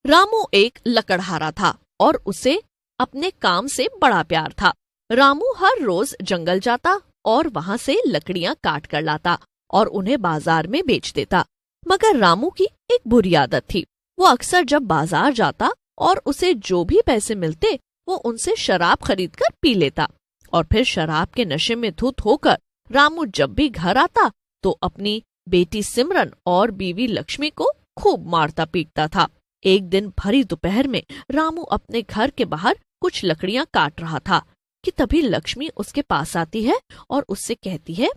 रामू एक लकड़हारा था और उसे अपने काम से बड़ा प्यार था। रामू हर रोज जंगल जाता और वहां से लकड़ियां काट कर लाता और उन्हें बाजार में बेच देता। मगर रामू की एक बुरी आदत थी। वो अक्सर जब बाजार जाता और उसे जो भी पैसे मिलते वो उनसे शराब खरीदकर पी लेता और फिर शराब के नशे में धुत होकर रामू जब भी घर आता तो अपनी बेटी सिमरन और बीवी लक्ष्मी को खूब मारता पीटता था। एक दिन भरी दोपहर में रामू अपने घर के बाहर कुछ लकड़ियां काट रहा था कि तभी लक्ष्मी उसके पास आती है और उससे कहती है,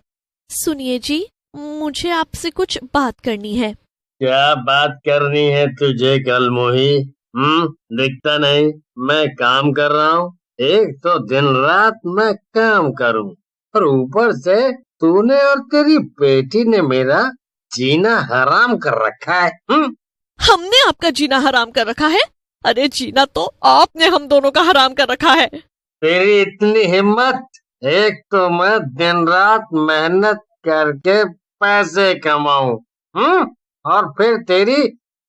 सुनिए जी, मुझे आपसे कुछ बात करनी है। क्या बात करनी है तुझे कलमोही? दिखता नहीं मैं काम कर रहा हूँ। एक तो दिन रात मैं काम करूँ और ऊपर से तूने और तेरी बेटी ने मेरा जीना हराम कर रखा है। हमने आपका जीना हराम कर रखा है? अरे जीना तो आपने हम दोनों का हराम कर रखा है। तेरी इतनी हिम्मत! एक तो मैं दिन रात मेहनत करके पैसे कमाऊं, और फिर तेरी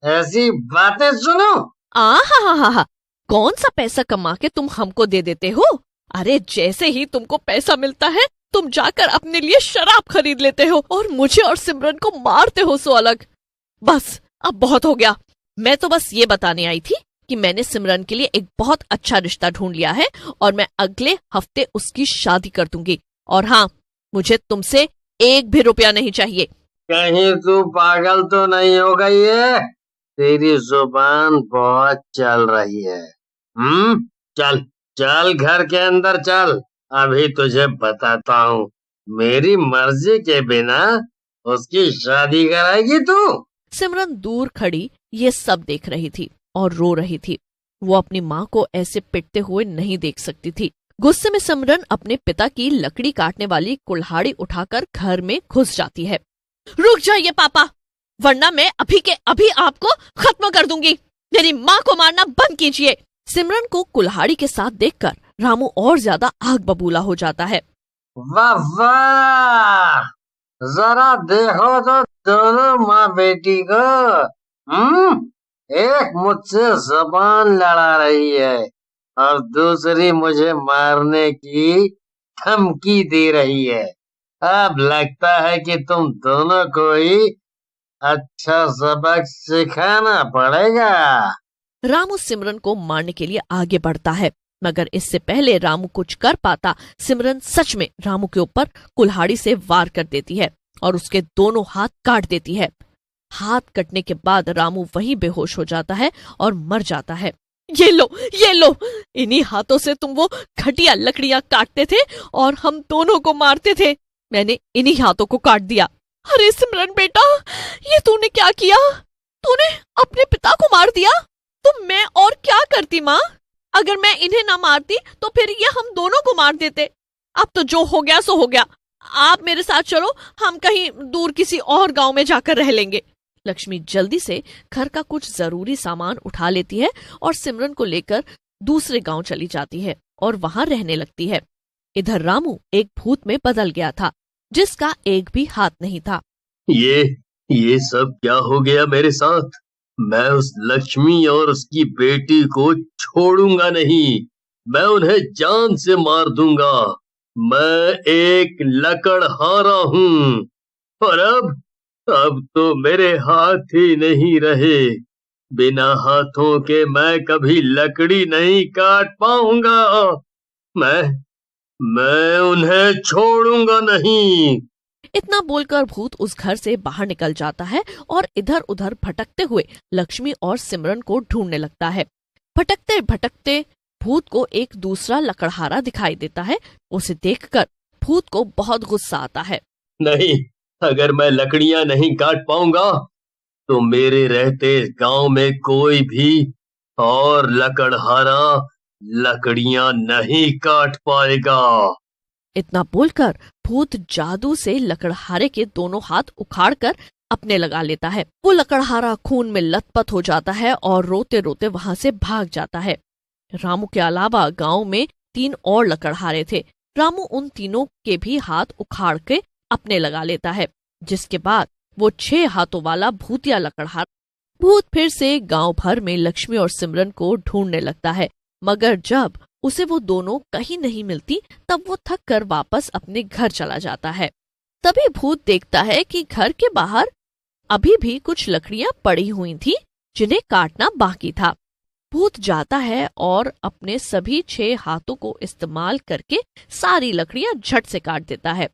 ऐसी बातें सुनो। हा, कौन सा पैसा कमा के तुम हमको दे देते हो? अरे जैसे ही तुमको पैसा मिलता है तुम जाकर अपने लिए शराब खरीद लेते हो और मुझे और सिमरन को मारते हो सो अलग। बस अब बहुत हो गया। मैं तो बस ये बताने आई थी कि मैंने सिमरन के लिए एक बहुत अच्छा रिश्ता ढूंढ लिया है और मैं अगले हफ्ते उसकी शादी कर दूंगी। और हाँ, मुझे तुमसे एक भी रुपया नहीं चाहिए। कहीं तू पागल तो नहीं हो गई है? तेरी जुबान बहुत चल रही है। चल चल घर के अंदर चल, अभी तुझे बताता हूँ। मेरी मर्जी के बिना उसकी शादी कराएगी तू? सिमरन दूर खड़ी ये सब देख रही थी और रो रही थी। वो अपनी माँ को ऐसे पिटते हुए नहीं देख सकती थी। गुस्से में सिमरन अपने पिता की लकड़ी काटने वाली कुल्हाड़ी उठाकर घर में घुस जाती है। रुक जाइए पापा, वरना मैं अभी के अभी आपको खत्म कर दूंगी। मेरी माँ को मारना बंद कीजिए। सिमरन को कुल्हाड़ी के साथ देखकर रामू और ज्यादा आग बबूला हो जाता है। वाह वाह, जरा देखो तो दोनों माँ बेटी को। एक मुझसे जबान लड़ा रही है और दूसरी मुझे मारने की धमकी दे रही है। अब लगता है कि तुम दोनों को ही अच्छा सबक सिखाना पड़ेगा। रामू सिमरन को मारने के लिए आगे बढ़ता है, मगर इससे पहले रामू कुछ कर पाता सिमरन सच में रामू के ऊपर कुल्हाड़ी से वार कर देती है और उसके दोनों हाथ काट देती है। हाथ कटने के बाद रामू वहीं बेहोश हो जाता है और मर जाता है। ये लो, इन्हीं हाथों से तुम वो घटिया लकड़ियां काटते थे और हम दोनों को मारते थे। मैंने इन्हीं हाथों को काट दिया। अरे सिमरन बेटा, ये तूने क्या किया? तूने अपने पिता को मार दिया? तो मैं और क्या करती माँ? अगर मैं इन्हें ना मारती तो फिर ये हम दोनों को मार देते। अब तो जो हो गया सो हो गया। आप मेरे साथ चलो, हम कहीं दूर किसी और गांव में जाकर रह लेंगे। लक्ष्मी जल्दी से घर का कुछ जरूरी सामान उठा लेती है और सिमरन को लेकर दूसरे गांव चली जाती है और वहां रहने लगती है। इधर रामू एक भूत में बदल गया था जिसका एक भी हाथ नहीं था। ये सब क्या हो गया मेरे साथ? मैं उस लक्ष्मी और उसकी बेटी को छोड़ूंगा नहीं। मैं उन्हें जान से मार दूंगा। मैं एक लकड़हारा हूँ और अब तो मेरे हाथ ही नहीं रहे। बिना हाथों के मैं कभी लकड़ी नहीं काट पाऊंगा। मैं उन्हें छोड़ूंगा नहीं। इतना बोलकर भूत उस घर से बाहर निकल जाता है और इधर उधर भटकते हुए लक्ष्मी और सिमरन को ढूंढने लगता है। भटकते भटकते भूत को एक दूसरा लकड़हारा दिखाई देता है। उसे देखकर भूत को बहुत गुस्सा आता है। नहीं, अगर मैं लकड़ियां नहीं काट पाऊंगा तो मेरे रहते गांव में कोई भी और लकड़हारा लकड़ियां नहीं काट पाएगा। इतना बोलकर भूत जादू से लकड़हारे के दोनों हाथ उखाड़कर अपने लगा लेता है। वो लकड़हारा खून में लथपथ हो जाता है और रोते रोते वहां से भाग जाता है। रामू के अलावा गांव में 3 और लकड़हारे थे। रामू उन तीनों के भी हाथ उखाड़ के अपने लगा लेता है, जिसके बाद वो 6 हाथों वाला भूतिया लकड़हारा भूत फिर से गांव भर में लक्ष्मी और सिमरन को ढूंढने लगता है, मगर जब उसे वो दोनों कहीं नहीं मिलती तब वो थक कर वापस अपने घर चला जाता है। तभी भूत देखता है कि घर के बाहर अभी भी कुछ लकड़ियां पड़ी हुई थी जिन्हें काटना बाकी था। भूत जाता है और अपने सभी 6 हाथों को इस्तेमाल करके सारी लकड़ियां झट से काट देता है।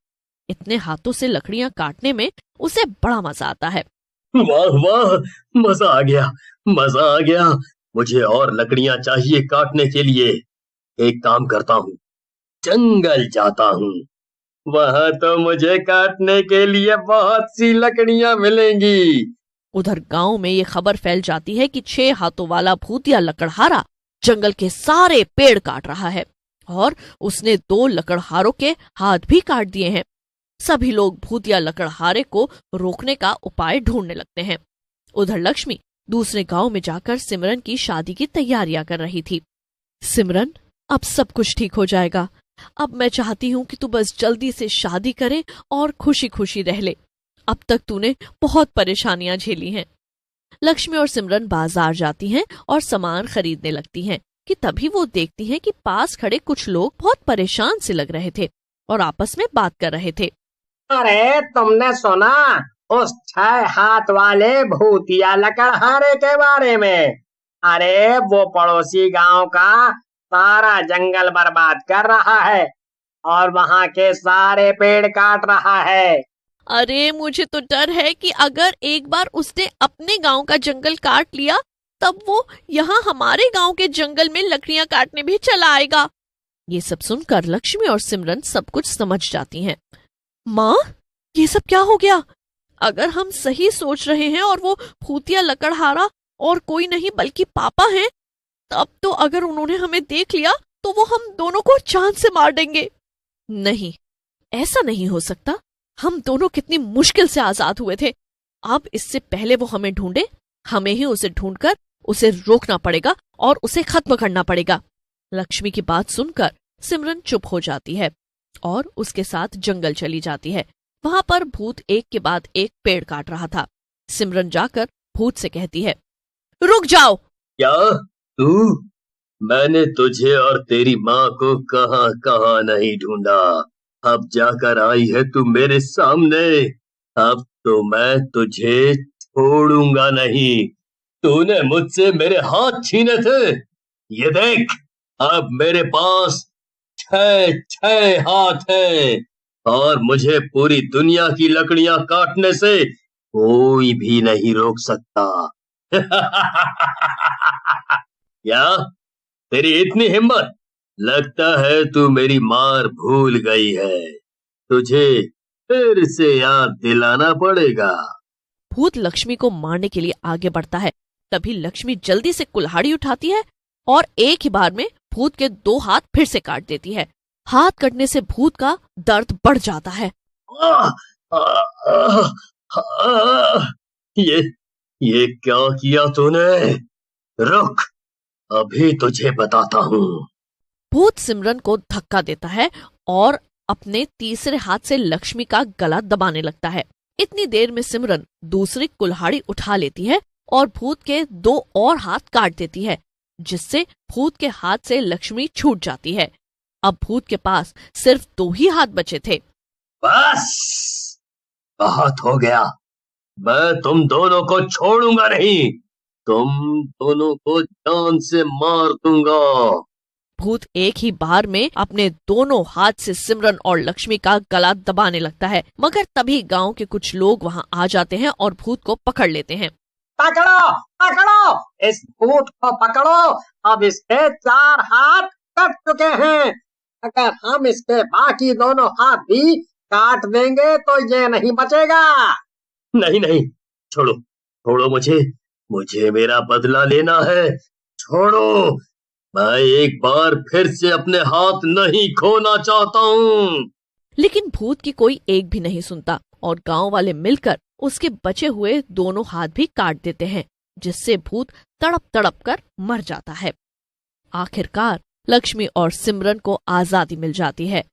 इतने हाथों से लकड़ियां काटने में उसे बड़ा मजा आता है। वाह वाह, मजा आ गया, मजा आ गया। मुझे और लकड़ियां चाहिए काटने के लिए। एक काम करता हूँ, जंगल जाता हूँ, वहां तो मुझे काटने के लिए बहुत सी लकड़ियां मिलेंगी। उधर गांव में ये खबर फैल जाती है कि 6 हाथों वाला भूतिया लकड़हारा जंगल के सारे पेड़ काट रहा है और उसने 2 लकड़हारों के हाथ भी काट दिए हैं। सभी लोग भूतिया लकड़हारे को रोकने का उपाय ढूंढने लगते हैं। उधर लक्ष्मी दूसरे गांव में जाकर सिमरन की शादी की तैयारियां कर रही थी। सिमरन, अब सब कुछ ठीक हो जाएगा। अब मैं चाहती हूँ कि तू बस जल्दी से शादी करे और खुशी खुशी रह ले। अब तक तूने बहुत परेशानियां झेली हैं। लक्ष्मी और सिमरन बाजार जाती हैं और सामान खरीदने लगती हैं कि तभी वो देखती हैं कि पास खड़े कुछ लोग बहुत परेशान से लग रहे थे और आपस में बात कर रहे थे। अरे तुमने सुना उस 6 हाथ वाले भूतिया लकड़हारे के बारे में? अरे वो पड़ोसी गांव का सारा जंगल बर्बाद कर रहा है और वहां के सारे पेड़ काट रहा है। अरे मुझे तो डर है कि अगर एक बार उसने अपने गांव का जंगल काट लिया तब वो यहाँ हमारे गांव के जंगल में लकड़ियां काटने भी चला आएगा। ये सब सुनकर लक्ष्मी और सिमरन सब कुछ समझ जाती हैं। माँ, ये सब क्या हो गया? अगर हम सही सोच रहे हैं और वो भूतिया लकड़हारा और कोई नहीं बल्कि पापा हैं, तब तो अगर उन्होंने हमें देख लिया तो वो हम दोनों को जान से मार देंगे। नहीं, ऐसा नहीं हो सकता। हम दोनों कितनी मुश्किल से आजाद हुए थे। अब इससे पहले वो हमें ढूंढे, हमें ही उसे ढूंढकर उसे रोकना पड़ेगा और उसे खत्म करना पड़ेगा। लक्ष्मी की बात सुनकर सिमरन चुप हो जाती है और उसके साथ जंगल चली जाती है। वहां पर भूत एक के बाद एक पेड़ काट रहा था। सिमरन जाकर भूत से कहती है, रुक जाओ। क्या तू? मैंने तुझे और तेरी माँ को कहाँ कहाँ नहीं ढूंढा। अब जाकर आई है तू मेरे सामने। अब तो मैं तुझे छोड़ूंगा नहीं। तूने मुझसे मेरे हाथ छीने थे। ये देख, अब मेरे पास 6 हाथ हैं और मुझे पूरी दुनिया की लकड़ियां काटने से कोई भी नहीं रोक सकता। क्या तेरी इतनी हिम्मत? लगता है तू मेरी मार भूल गई है। तुझे फिर से याद दिलाना पड़ेगा। भूत लक्ष्मी को मारने के लिए आगे बढ़ता है। तभी लक्ष्मी जल्दी से कुल्हाड़ी उठाती है और एक ही बार में भूत के 2 हाथ फिर से काट देती है। हाथ कटने से भूत का दर्द बढ़ जाता है। ये क्या किया तूने? रुक, अभी तुझे बताता हूँ। भूत सिमरन को धक्का देता है और अपने तीसरे हाथ से लक्ष्मी का गला दबाने लगता है। इतनी देर में सिमरन दूसरी कुल्हाड़ी उठा लेती है और भूत के 2 और हाथ काट देती है, जिससे भूत के हाथ से लक्ष्मी छूट जाती है। अब भूत के पास सिर्फ 2 ही हाथ बचे थे। बस बहुत हो गया। मैं तुम दोनों को छोड़ूंगा नहीं। तुम दोनों को जान से मार दूंगा। भूत एक ही बार में अपने दोनों हाथ से सिमरन और लक्ष्मी का गला दबाने लगता है, मगर तभी गांव के कुछ लोग वहां आ जाते हैं और भूत को पकड़ लेते हैं। पकड़ो पकड़ो, इस भूत को पकड़ो। अब इसके 4 हाथ कट चुके हैं। अगर हम इसके बाकी दोनों हाथ भी काट देंगे तो ये नहीं बचेगा। नहीं नहीं, छोड़ो छोड़ो मुझे मेरा बदला लेना है। छोड़ो, मैं एक बार फिर से अपने हाथ नहीं खोना चाहता हूँ। लेकिन भूत की कोई एक भी नहीं सुनता और गांव वाले मिलकर उसके बचे हुए दोनों हाथ भी काट देते हैं, जिससे भूत तड़प तड़प कर मर जाता है। आखिरकार लक्ष्मी और सिमरन को आजादी मिल जाती है